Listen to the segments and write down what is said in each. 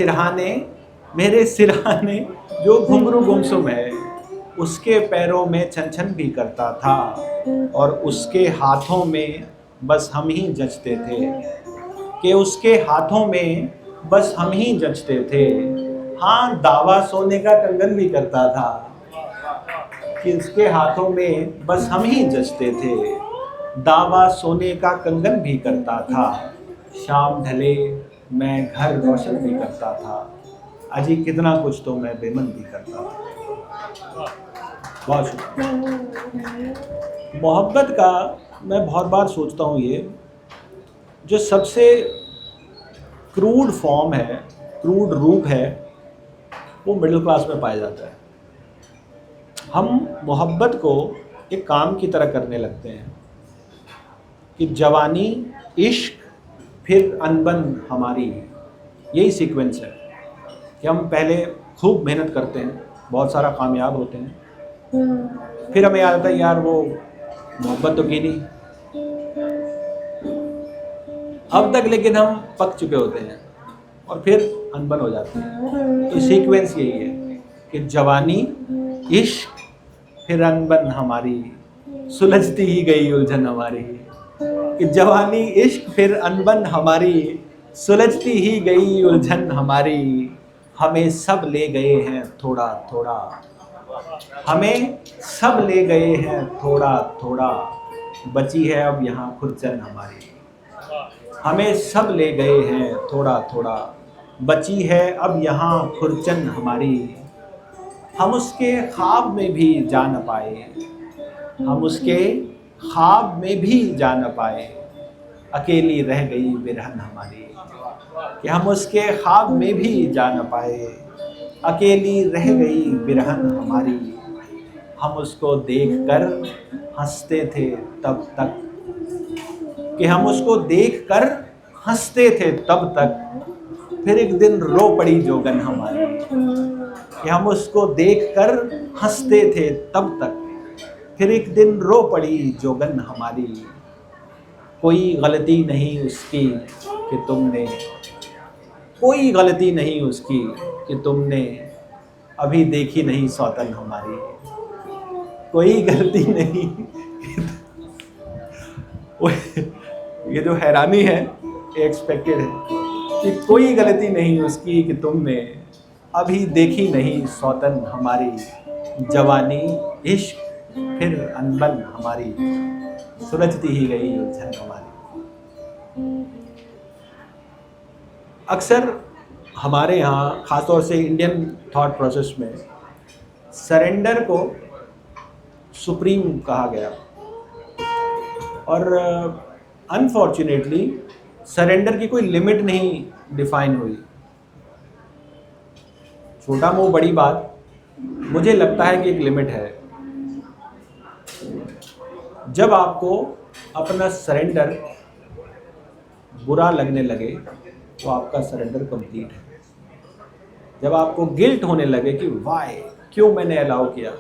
सिरहाने, मेरे सिरहाने जो घुंघरू गुमसुम है, उसके पैरों में छन छन भी करता था, और उसके हाथों में बस हम ही जचते थे, कि उसके हाथों में बस हम ही जचते थे। हाँ, दावा सोने का कंगन भी करता था, कि उसके हाथों में बस हम ही जचते थे। दावा सोने का कंगन भी करता था, शाम ढले मैं घर रोशन भी करता था। अजी कितना कुछ तो मैं बेमन भी करता था। बहुत शुक्रिया। मोहब्बत का मैं बहुत बार सोचता हूँ, ये जो सबसे क्रूड फॉर्म है, क्रूड रूप है, वो मिडिल क्लास में पाया जाता है। हम मोहब्बत को एक काम की तरह करने लगते हैं कि जवानी, इश्क, फिर अनबन हमारी, यही सीक्वेंस है कि हम पहले खूब मेहनत करते हैं, बहुत सारा कामयाब होते हैं, फिर हमें याद आता है यार वो मोहब्बत तो की नहीं। अब तक लेकिन हम पक चुके होते हैं और फिर अनबन हो जाती है। तो सीक्वेंस यही है कि जवानी, इश्क, फिर अनबन हमारी, सुलझती ही गई उलझन हमारी। कि जवानी, इश्क, फिर अनबन हमारी, सुलझती ही गई उलझन हमारी। हमें सब ले गए हैं थोड़ा थोड़ा, हमें सब ले गए हैं थोड़ा थोड़ा, बची है अब यहाँ खुरचन हमारी। हमें सब ले गए हैं थोड़ा थोड़ा, बची है अब यहाँ खुरचन हमारी। हम उसके ख्वाब में भी जा न पाए, हम उसके ख्वाब में भी जा न पाए, अकेली रह गई बिरहन हमारी। कि हम उसके ख्वाब में भी जा न पाए, अकेली रह गई बिरहन हमारी। हम उसको देखकर हंसते थे तब तक, कि हम उसको देखकर हंसते थे तब तक, फिर एक दिन रो पड़ी जोगन हमारी। कि हम उसको देखकर हंसते थे तब तक, फिर एक दिन रो पड़ी जोगन हमारी। कोई गलती नहीं उसकी कि तुमने, कोई गलती नहीं उसकी कि तुमने अभी देखी नहीं सौतन हमारी। कोई गलती नहीं। ये जो हैरानी है एक्सपेक्टेड है कि कोई गलती नहीं उसकी कि तुमने अभी देखी नहीं सौतन हमारी। जवानी, इश्क, फिर अनबन हमारी, सुलझती ही गई उलझन हमारी। अक्सर हमारे यहाँ ख़ासतौर से इंडियन थॉट प्रोसेस में सरेंडर को सुप्रीम कहा गया, और अनफॉर्चुनेटली सरेंडर की कोई लिमिट नहीं डिफाइन हुई। छोटा मुंह बड़ी बात, मुझे लगता है कि एक लिमिट है। जब आपको अपना सरेंडर बुरा लगने लगे तो आपका सरेंडर कंप्लीट है। जब आपको गिल्ट होने लगे कि वाई, क्यों मैंने अलाउ किया,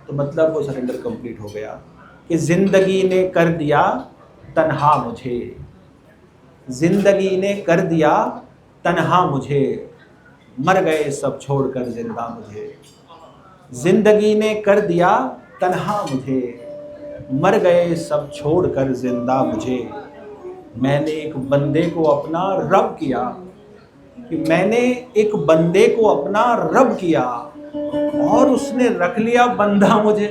तो मतलब वो सरेंडर कंप्लीट हो गया। कि ज़िंदगी ने कर दिया तन्हा मुझे, ज़िंदगी ने कर दिया तन्हा मुझे, मर गए सब छोड़कर जिंदा मुझे। ज़िंदगी ने कर दिया तन्हा मुझे, मर गए सब छोड़कर जिंदा मुझे। मैंने एक बंदे को अपना रब किया, कि मैंने एक बंदे को अपना रब किया, और उसने रख लिया बंदा मुझे।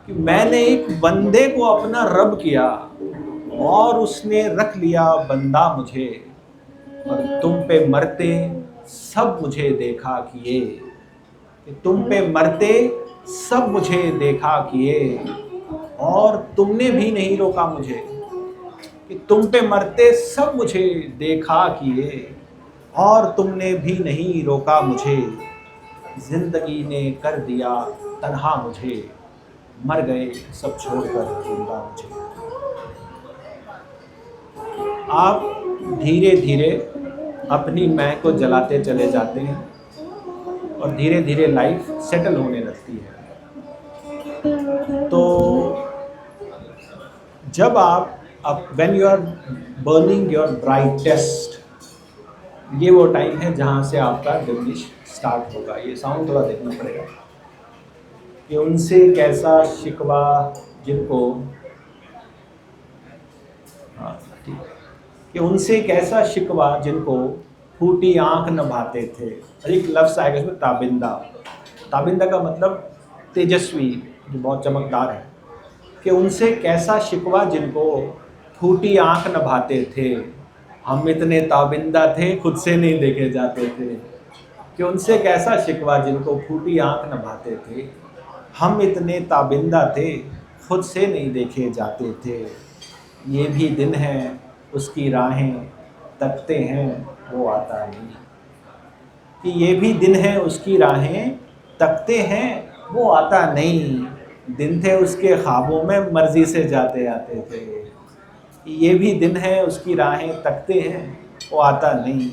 कि मैंने एक बंदे को अपना रब किया और उसने रख लिया बंदा मुझे। और तुम पे मरते सब मुझे देखा किए, कि तुम पे मरते सब मुझे देखा किए, और तुमने भी नहीं रोका मुझे। कि तुम पे मरते सब मुझे देखा किए, और तुमने भी नहीं रोका मुझे। जिंदगी ने कर दिया तन्हा मुझे, मर गए सब छोड़कर जिंदा मुझे। आप धीरे धीरे अपनी मैं को जलाते चले जाते हैं, और धीरे धीरे लाइफ सेटल होने लगती है। तो जब आप when you are burning your brightest, ये वो टाइम है जहाँ से आपका डिमिनिश स्टार्ट होगा। ये साउंड थोड़ा देखना पड़ेगा कि उनसे कैसा शिकवा जिनको, हाँ ठीक है, कि उनसे कैसा शिकवा जिनको फूटी आंख न भाते थे। और एक लफ्ज़ आएगा इसमें ताबिंदा। ताबिंदा का मतलब तेजस्वी, जो बहुत चमकदार है। कि उनसे कैसा शिकवा जिनको फूटी आंख न भाते थे, हम इतने ताबिंदा थे खुद से नहीं देखे जाते थे। कि उनसे कैसा शिकवा जिनको फूटी आंख न भाते थे, हम इतने ताबिंदा थे खुद से नहीं देखे जाते थे। ये भी दिन है उसकी राहें तकते हैं वो आता नहीं। कि ये भी दिन है उसकी राहें तकते हैं वो आता नहीं। दिन थे उसके ख्वाबों में मर्जी से जाते आते थे। ये भी दिन है उसकी राहें तकते हैं वो आता नहीं।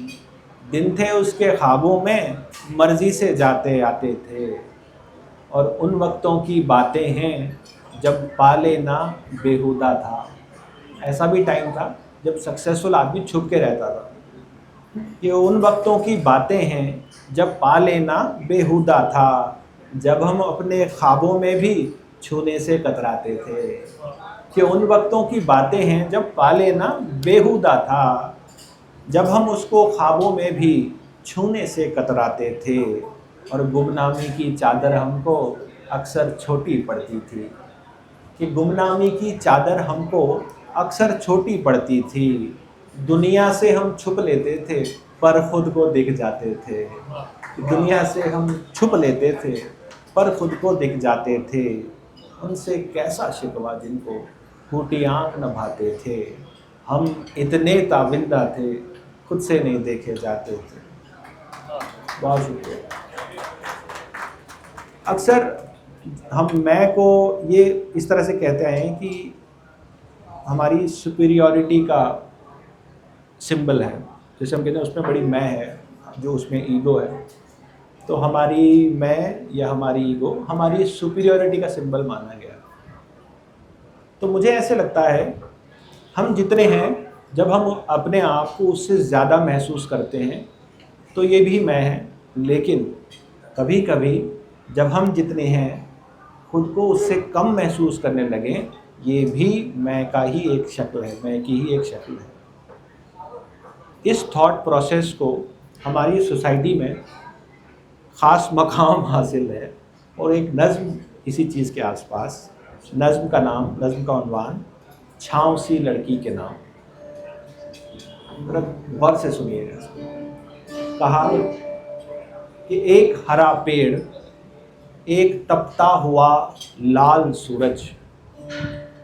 दिन थे उसके ख्वाबों में मर्जी से जाते आते थे। और उन वक्तों की बातें हैं जब पाले ना बेहुदा था। ऐसा भी टाइम था जब सक्सेसफुल आदमी छुप के रहता था। ये उन वक्तों की बातें हैं जब पा लेना बेहुदा था, जब हम अपने ख्वाबों में भी छूने से कतराते थे। कि उन वक्तों की बातें हैं जब पा लेना बेहुदा था, जब हम उसको ख्वाबों में भी छूने से कतराते थे। और गुमनामी की चादर हमको अक्सर छोटी पड़ती थी। कि गुमनामी की चादर हमको अक्सर छोटी पड़ती थी। दुनिया से हम छुप लेते थे पर खुद को दिख जाते थे। दुनिया से हम छुप लेते थे पर खुद को दिख जाते थे। उनसे कैसा शिकवा जिनको फूटी आंख न भाते थे, हम इतने ताबिंदा थे खुद से नहीं देखे जाते थे। बहुत शुक्रिया। अक्सर हम मैं को ये इस तरह से कहते आए हैं कि हमारी सुपीरियॉरिटी का सिंबल है। जैसे हम कहते हैं उसमें बड़ी मैं है, जो उसमें ईगो है, तो हमारी मैं या हमारी ईगो हमारी सुपीरियॉरिटी का सिंबल माना गया। तो मुझे ऐसे लगता है हम जितने हैं, जब हम अपने आप को उससे ज़्यादा महसूस करते हैं तो ये भी मैं है। लेकिन कभी कभी जब हम जितने हैं खुद को उससे कम महसूस करने लगें, ये भी मैं का ही एक शक्ल है, मैं की ही एक शक्ल है। इस थॉट प्रोसेस को हमारी सोसाइटी में ख़ास मकाम हासिल है और एक नज़्म इसी चीज़ के आसपास। नज़्म का उन्वान छाँव सी लड़की के नाम। गौर से सुनिएगा। कहा कि एक हरा पेड़, एक तपता हुआ लाल सूरज।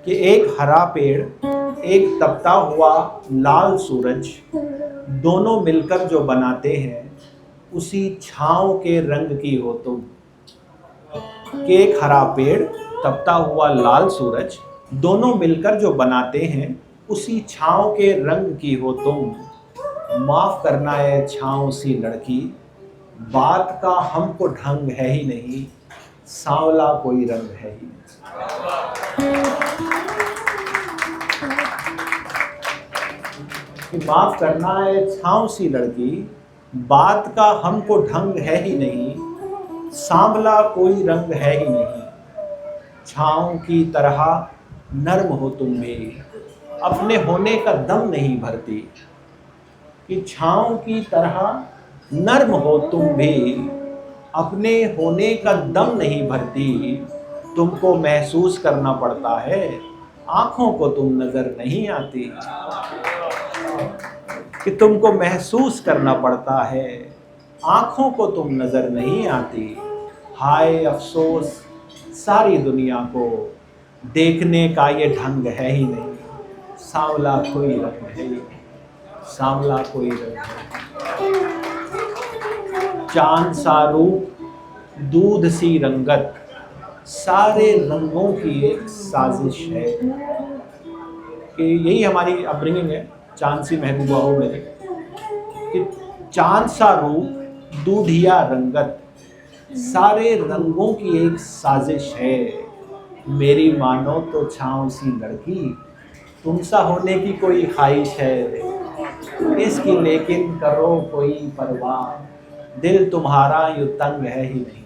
कि एक हरा पेड़, एक तपता हुआ लाल सूरज, दोनों मिलकर जो बनाते हैं उसी छाँव के रंग की हो तुम। कि एक हरा पेड़, तपता हुआ लाल सूरज, दोनों मिलकर जो बनाते हैं उसी छाँव के रंग की हो तुम। माफ़ करना है छाँव सी लड़की, बात का हमको ढंग है ही नहीं, सांवला कोई रंग है ही नहीं। कि माफ़ करना है छाँव सी लड़की, बात का हमको ढंग है ही नहीं, सांवला कोई रंग है ही नहीं। छाँव की तरह नर्म हो तुम भी, अपने होने का दम नहीं भरती। कि छाँव की तरह नर्म हो तुम भी, अपने होने का दम नहीं भरती। तुमको महसूस करना पड़ता है, आँखों को तुम नज़र नहीं आती। कि तुमको महसूस करना पड़ता है, आँखों को तुम नज़र नहीं आती। हाय अफसोस सारी दुनिया को, देखने का ये ढंग है ही नहीं, सांवला कोई रंग है ही, सांवला कोई रंग है। चांद सा रूप, दूध सी रंगत, सारे रंगों की एक साजिश है। कि यही हमारी अपब्रिंगिंग है, चांद सी महबूबा हो मेरे। कि चांद सा रूप, दूधिया रंगत, सारे रंगों की एक साजिश है। मेरी मानो तो छाँव सी लड़की, तुमसा होने की कोई ख्वाहिश है। इसकी लेकिन करो कोई परवाह, दिल तुम्हारा यूं तंग है ही नहीं,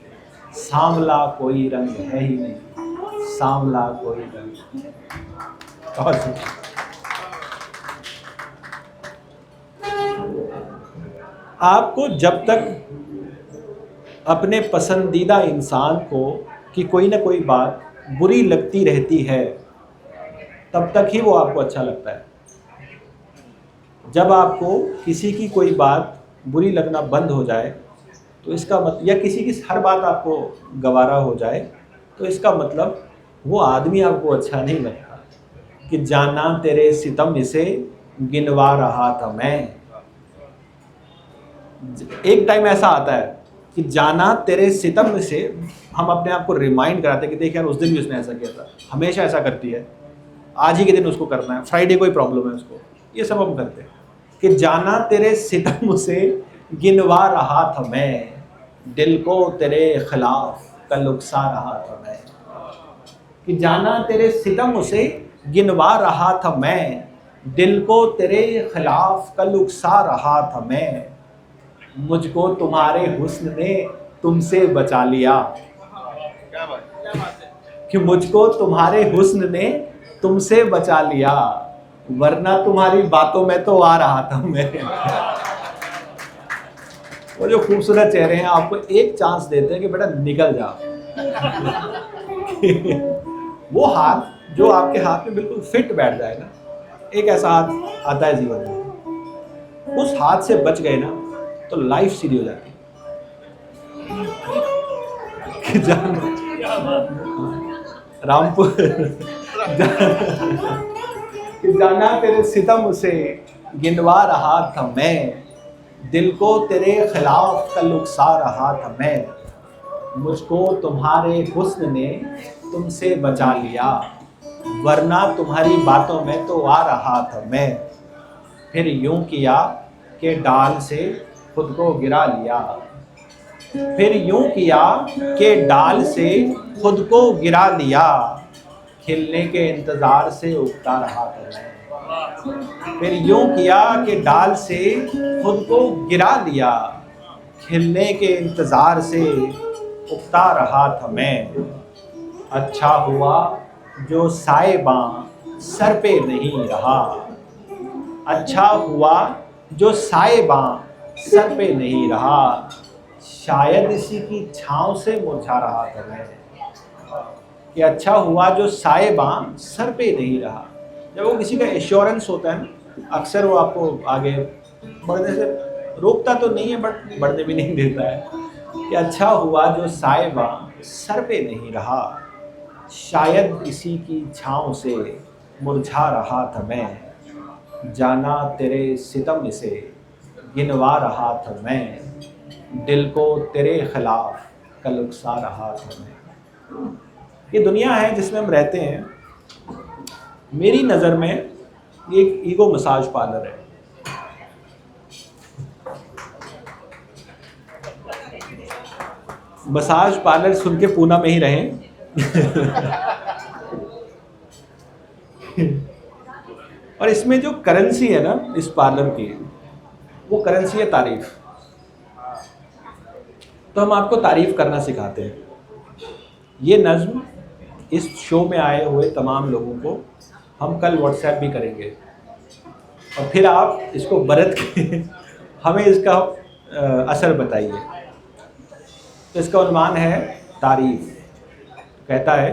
सांवला कोई रंग है ही नहीं, सांवला कोई रंग। और आपको जब तक अपने पसंदीदा इंसान को कि कोई ना कोई बात बुरी लगती रहती है, तब तक ही वो आपको अच्छा लगता है। जब आपको किसी की कोई बात बुरी लगना बंद हो जाए तो इसका मतलब, या किसी की हर बात आपको गवारा हो जाए, तो इसका मतलब वो आदमी आपको अच्छा नहीं लगता। कि जाना तेरे सितम इसे गिनवा रहा था मैं। एक टाइम ऐसा आता है कि जाना तेरे सितम से हम अपने आप को रिमाइंड कराते हैं कि देख यार उस दिन भी उसने ऐसा किया था, हमेशा ऐसा करती है, आज ही के दिन उसको करना है, फ्राइडे कोई प्रॉब्लम है उसको, ये सब हम करते हैं। कि जाना तेरे सितम से गिनवा रहा था मैं, दिल को तेरे खिलाफ कल उकसा रहा था मैं। कि जाना तेरे सितम से गिनवा रहा था मैं, दिल को तेरे खिलाफ कल उकसा रहा था मैं। मुझको तुम्हारे हुस्न ने तुमसे बचा लिया। कि मुझको तुम्हारे हुस्न ने तुमसे बचा लिया, वरना तुम्हारी बातों में तो आ रहा था मैं। वो जो खूबसूरत चेहरे हैं आपको एक चांस देते हैं कि बेटा निकल जा। वो हाथ जो आपके हाथ में बिल्कुल फिट बैठ जाए ना, एक ऐसा हाथ आता है जीवन में, उस हाथ से बच गए ना तो लाइफ सीधी हो जाती है। रामपुर जाना तेरे सितम से गिनवा रहा था मैं, दिल को तेरे खिलाफ कल उकसा रहा था मैं। मुझको तुम्हारे हुस्न ने तुमसे बचा लिया, वरना तुम्हारी बातों में तो आ रहा था मैं। फिर यूं किया कि डाल से खुद को गिरा लिया, फिर यूं किया कि डाल से खुद को गिरा लिया, खिलने के इंतजार से उगता रहा था मैं। फिर यूं किया कि डाल से खुद को गिरा लिया, खिलने के इंतजार से उगता रहा था मैं। अच्छा हुआ जो साएबां सर पे नहीं रहा, अच्छा हुआ जो साएबां सर पे नहीं रहा, शायद इसी की छांव से मुरझा रहा था मैं। कि अच्छा हुआ जो साएबां सर पे नहीं रहा। जब वो किसी का एश्योरेंस होता है ना, अक्सर वो आपको आगे बढ़ने से रोकता तो नहीं है बट बढ़ने भी नहीं देता है। कि अच्छा हुआ जो साएबां सर पे नहीं रहा, शायद इसी की छांव से मुरझा रहा था मैं। जाना तेरे सितम से गिनवा रहा था मैं, दिल को तेरे खिलाफ कल उकसा रहा था मैं। ये दुनिया है जिसमें हम रहते हैं, मेरी नज़र में एक ईगो मसाज पार्लर है। मसाज पार्लर सुन के पूना में ही रहें। और इसमें जो करेंसी है ना इस पार्लर की, वो करेंसी है तारीफ। तो हम आपको तारीफ करना सिखाते हैं। ये नज़्म इस शो में आए हुए तमाम लोगों को हम कल व्हाट्सएप भी करेंगे, और फिर आप इसको बरत के हमें इसका असर बताइए। तो इसका उन्वान है तारीफ। कहता है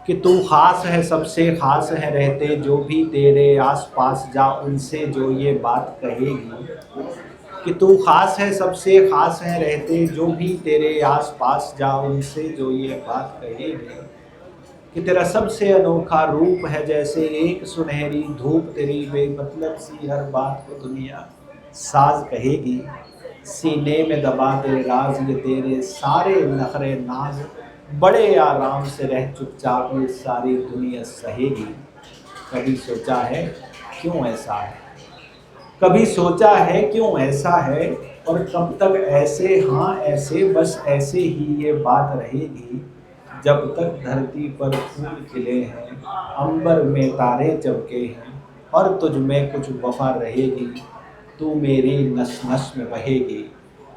कि तू ख़ास है सबसे ख़ास है रहते जो भी तेरे आस पास, जा उनसे जो ये बात कहेगी। कि तू ख़ास है सबसे ख़ास है रहते जो भी तेरे आस पास, जा उनसे जो ये बात कहेगी। कि तेरा सबसे अनोखा रूप है जैसे एक सुनहरी धूप, तेरी बेमतलब सी हर बात को दुनिया साज कहेगी। सीने में दबा दे राज ये तेरे सारे नखरे नाज, बड़े आराम से रह चुपचाप ये सारी दुनिया सहेगी। कभी सोचा है क्यों ऐसा है, कभी सोचा है क्यों ऐसा है, और कब तक ऐसे, हाँ ऐसे बस ऐसे ही ये बात रहेगी। जब तक धरती पर फूल खिले हैं, अंबर में तारे चमके हैं, और तुझ में कुछ वफा रहेगी। तू मेरी नस नस में बहेगी,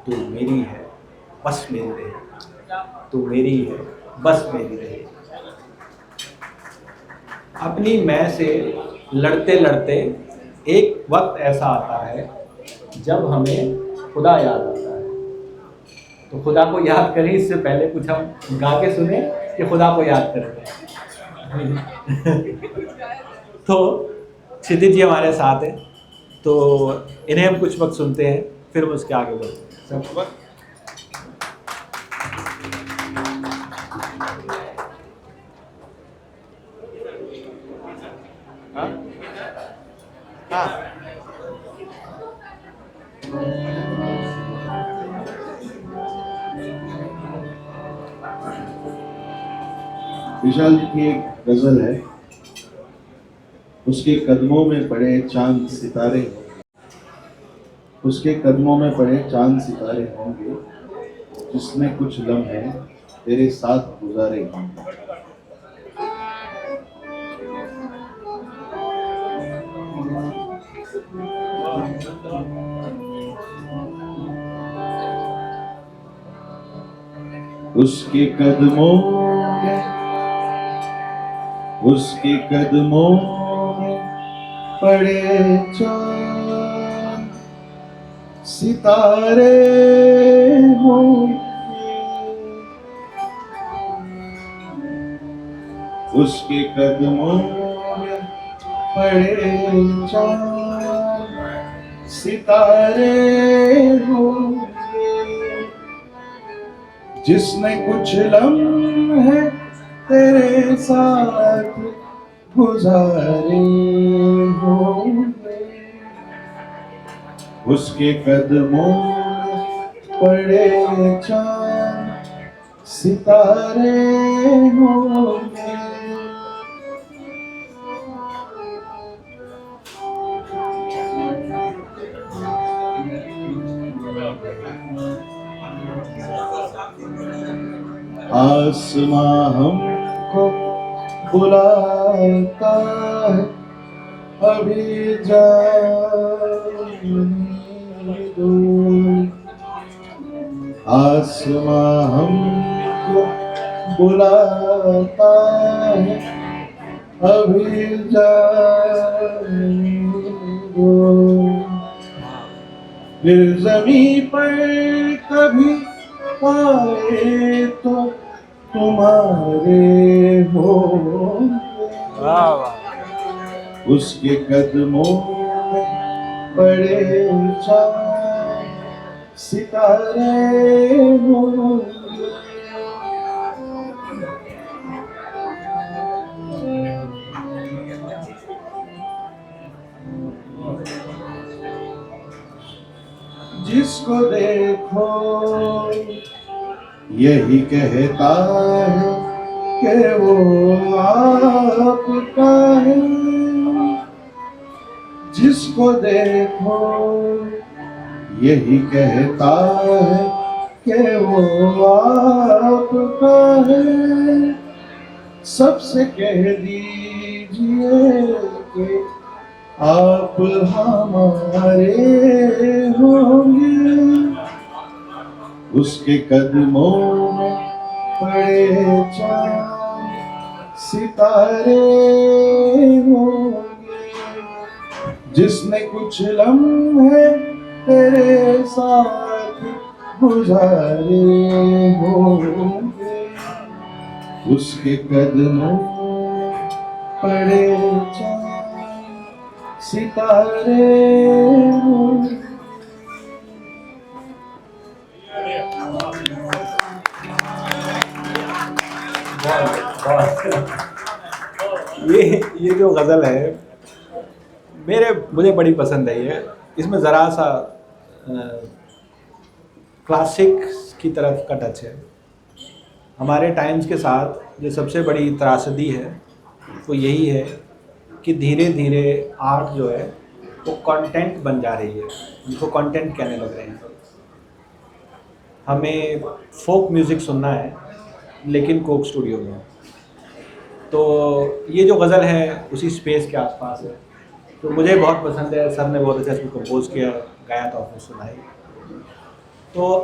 तू मेरी है बस मेरी रहे, तू मेरी है बस मेरी रहे। अपनी मैं से लड़ते लड़ते एक वक्त ऐसा आता है जब हमें खुदा याद आता है। तो खुदा को याद करें इससे पहले कुछ हम गा के सुने कि खुदा को याद करें। तो क्षितिज जी हमारे साथ हैं, तो इन्हें हम कुछ वक्त सुनते हैं, फिर हम उसके आगे बढ़ते हैं। सब वक्त विशाल जी की एक गजल है, उसके कदमों में पड़े चांद सितारे होंगे, उसके कदमों में पड़े चांद सितारे होंगे, जिसने कुछ लम्हे तेरे साथ गुजारे होंगे। उसके कदमों में पड़े चांद सितारे होंगे, उसके कदमों में पड़े चांद सितारे होंगे, जिसने कुछ लम्हे तेरे साथ गुजारे होंगे। उसके कदमों में पड़े चांद सितारे होंगे। आसमां हमको बुलाता है, अभी जाने दो। आसमां हमको बुलाता है, अभी जाने दो। फिर ज़मीं पर कभी आए तो तुम्हारे होंगे। उसके कदमों में पड़े चांद सितारे होंगे। जिसको देखो यही कहता है कि वो आपका है। जिसको देखो यही कहता है कि वो आपका है। सबसे कह दीजिए कि आप हमारे होंगे। उसके कदमों में पड़े चांद सितारे होंगे, जिसने कुछ लम्हे तेरे साथ गुजारे होंगे। उसके कदमों में पड़े चांद सितारे होंगे। ये जो गज़ल है मुझे बड़ी पसंद है। ये इसमें ज़रा सा क्लासिक की तरफ का टच है। हमारे टाइम्स के साथ जो सबसे बड़ी त्रासदी है वो यही है कि धीरे धीरे आर्ट जो है वो कंटेंट बन जा रही है, जिसको कंटेंट कहने लग रहे हैं। हमें फोक म्यूज़िक सुनना है लेकिन कोक स्टूडियो में। तो ये जो गज़ल है उसी स्पेस के आसपास है, तो मुझे बहुत पसंद है, सर ने बहुत अच्छा इसको कंपोज किया, गाया तो आपने सुनाई। तो